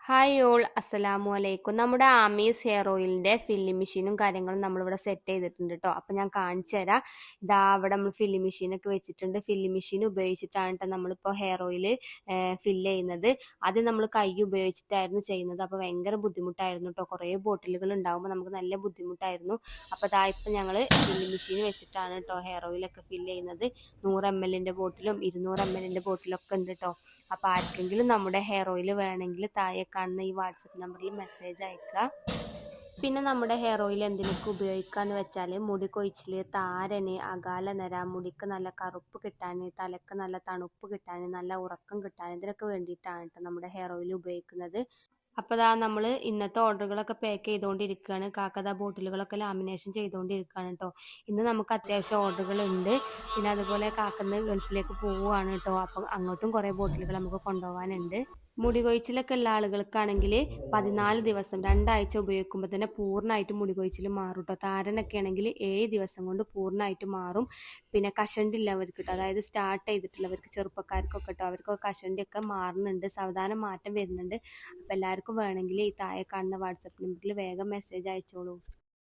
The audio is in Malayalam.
ഹായ് ഓൾ അസ്സലാമു അലൈക്കും. നമ്മുടെ ആമീസ് ഹെയർ ഓയിലിന്റെ ഫില്ലിംഗ് മെഷീനും കാര്യങ്ങളും നമ്മളിവിടെ സെറ്റ് ചെയ്തിട്ടുണ്ട് കേട്ടോ. അപ്പം ഞാൻ കാണിച്ചു തരാം. ഇതാ അവിടെ നമ്മൾ ഫില്ലിംഗ് മെഷീനൊക്കെ വെച്ചിട്ടുണ്ട്. ഫില്ലിംഗ് മെഷീൻ ഉപയോഗിച്ചിട്ടാണ് കേട്ടോ നമ്മളിപ്പോൾ ഹെയർ ഓയിൽ ഫില്ല് ചെയ്യുന്നത്. ആദ്യം നമ്മൾ കൈ ഉപയോഗിച്ചിട്ടായിരുന്നു ചെയ്യുന്നത്. അപ്പോൾ ഭയങ്കര ബുദ്ധിമുട്ടായിരുന്നു കേട്ടോ. കുറേ ബോട്ടിലുകൾ ഉണ്ടാകുമ്പോൾ നമുക്ക് നല്ല ബുദ്ധിമുട്ടായിരുന്നു. അപ്പോൾ ഇതാ ഇപ്പം ഞങ്ങൾ ഫില്ലിംഗ് മെഷീൻ വെച്ചിട്ടാണ് കേട്ടോ ഹെയർ ഓയിലൊക്കെ ഫില്ല് ചെയ്യുന്നത്. 100 ml ബോട്ടിലും 200 ml ബോട്ടിലൊക്കെ ഉണ്ട് കേട്ടോ. അപ്പോൾ ആർക്കെങ്കിലും നമ്മുടെ ഹെയർ ഓയിൽ വേണമെങ്കിൽ താഴെ കാണുന്ന ഈ വാട്സപ്പ് നമ്പറിൽ മെസ്സേജ് അയക്കുക. പിന്നെ നമ്മുടെ ഹെയർ ഓയിൽ എന്തിനൊക്കെ ഉപയോഗിക്കാന്ന് വെച്ചാൽ മുടി കൊഴിച്ചിൽ, താരന്, അകാല നര, മുടിക്ക് നല്ല കറുപ്പ് കിട്ടാൻ, തലക്ക് നല്ല തണുപ്പ് കിട്ടാൻ, നല്ല ഉറക്കം കിട്ടാൻ, ഇതിനൊക്കെ വേണ്ടിയിട്ടാണ് കേട്ടോ നമ്മുടെ ഹെയർ ഓയിൽ ഉപയോഗിക്കുന്നത്. അപ്പോൾ ദാ നമ്മൾ ഇന്നത്തെ ഓർഡറുകളൊക്കെ പാക്ക് ചെയ്തുകൊണ്ടിരിക്കുകയാണ്. കാക്കദാ ബോട്ടിലുകളൊക്കെ ലാമിനേഷൻ ചെയ്തുകൊണ്ടിരിക്കുകയാണ് കേട്ടോ. ഇന്ന് നമുക്ക് അത്യാവശ്യം ഓർഡറുകൾ ഉണ്ട്. പിന്നെ അതുപോലെ കാക്കന്ന് ഗൾഫിലേക്ക് പോവുകയാണ് കേട്ടോ. അപ്പം അങ്ങോട്ടും കുറേ ബോട്ടിലുകൾ നമുക്ക് കൊണ്ടുപോകാനുണ്ട്. മുടി കൊഴിച്ചിലൊക്കെ ഉള്ള ആളുകൾക്കാണെങ്കിൽ 14 ദിവസം 2 ആഴ്ച ഉപയോഗിക്കുമ്പോൾ തന്നെ പൂർണ്ണമായിട്ട് മുടി കൊഴിച്ചിൽ മാറും കേട്ടോ. താരനൊക്കെ ആണെങ്കിൽ 7 ദിവസം കൊണ്ട് പൂർണ്ണമായിട്ട് മാറും. പിന്നെ കഷണ്ടില്ലവർക്ക് കേട്ടോ, അതായത് സ്റ്റാർട്ട് ചെയ്തിട്ടുള്ളവർക്ക്, ചെറുപ്പക്കാർക്കൊക്കെ കേട്ടോ, അവർക്കൊക്കെ കഷണ്ടിയൊക്കെ മാറുന്നുണ്ട്, സാവധാനം മാറ്റം വരുന്നുണ്ട്. അപ്പോൾ എല്ലാവർക്കും വേണമെങ്കിൽ ഈ താഴെ കാണുന്ന വാട്സപ്പ് നമ്പറിൽ വേഗം മെസ്സേജ് അയച്ചോളൂ.